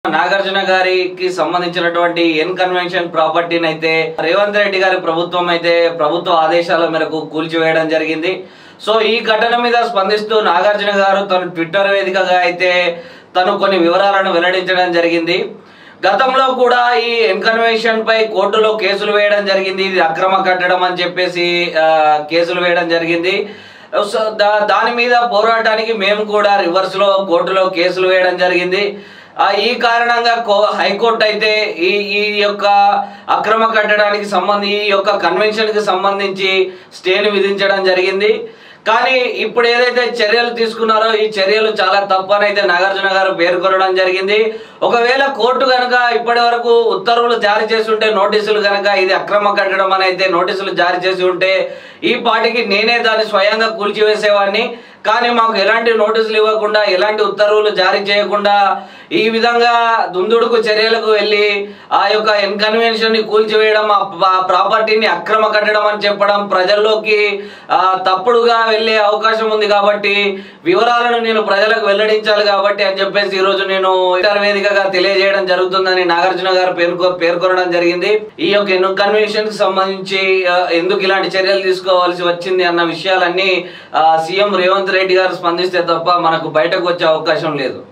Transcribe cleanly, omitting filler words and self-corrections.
నాగార్జున గారికి సంబంధించినటువంటి N convention ప్రాపర్టీని అయితే రేవంత్ రెడ్డి గారి ప్రభుత్వం అయితే ప్రభుత్వ ఆదేశాల మేరకు కూల్చివేయడం జరిగింది. సో ఈ ఘటన మీద స్పందిస్తూ నాగార్జున గారు తన ట్విట్టర్ వేదికగా అయితే తను కొన్ని వివరాలను వెల్లడించడం జరిగింది. గతంలో కూడా ఈ ఎన్ కన్వెన్షన్ పై కోర్టులో కేసులు వేయడం జరిగింది. ఇది అక్రమ కట్టడం అని చెప్పేసి కేసులు వేయడం జరిగింది. దాని మీద పోరాటానికి మేము కూడా రివర్స్ లో కోర్టులో కేసులు వేయడం జరిగింది. ఈ కారణంగా హైకోర్టు అయితే ఈ యొక్క అక్రమ కట్టడానికి ఈ యొక్క కన్వెన్షన్ కి సంబంధించి స్టేను విధించడం జరిగింది. కానీ ఇప్పుడు ఏదైతే చర్యలు తీసుకున్నారో ఈ చర్యలు చాలా తప్పని అయితే నాగార్జున గారు పేర్కొనడం జరిగింది. ఒకవేళ కోర్టు కనుక ఇప్పటి వరకు ఉత్తర్వులు జారీ చేసి ఉంటే, నోటీసులు కనుక ఇది అక్రమ కట్టడం అని అయితే నోటీసులు జారీ చేసి ఉంటే ఈ పాటికి నేనే దాన్ని స్వయంగా కూల్చివేసేవాడిని. కానీ మాకు ఎలాంటి నోటీసులు ఇవ్వకుండా, ఎలాంటి ఉత్తర్వులు జారీ చేయకుండా ఈ విధంగా దుందుడుకు చర్యలకు వెళ్ళి ఆ యొక్క ఇన్కన్వెన్షన్ ని కూల్చివేయడం, ఆ ప్రాపర్టీని అక్రమ కట్టడం అని చెప్పడం ప్రజల్లోకి తప్పుడుగా వెళ్ళే అవకాశం ఉంది. కాబట్టి వివరాలను నేను ప్రజలకు వెల్లడించాలి కాబట్టి అని చెప్పేసి ఈ రోజు నేను ట్విట్టర్ వేదికగా తెలియజేయడం జరుగుతుందని నాగార్జున గారు పేర్కొనడం జరిగింది. ఈ యొక్క ఇన్కన్వెన్షన్ కి సంబంధించి ఎందుకు ఇలాంటి చర్యలు తీసుకోవాల్సి వచ్చింది అన్న విషయాలన్నీ సీఎం రేవంత్ రెడ్డి గారు స్పందిస్తే తప్ప మనకు బయటకు వచ్చే అవకాశం లేదు.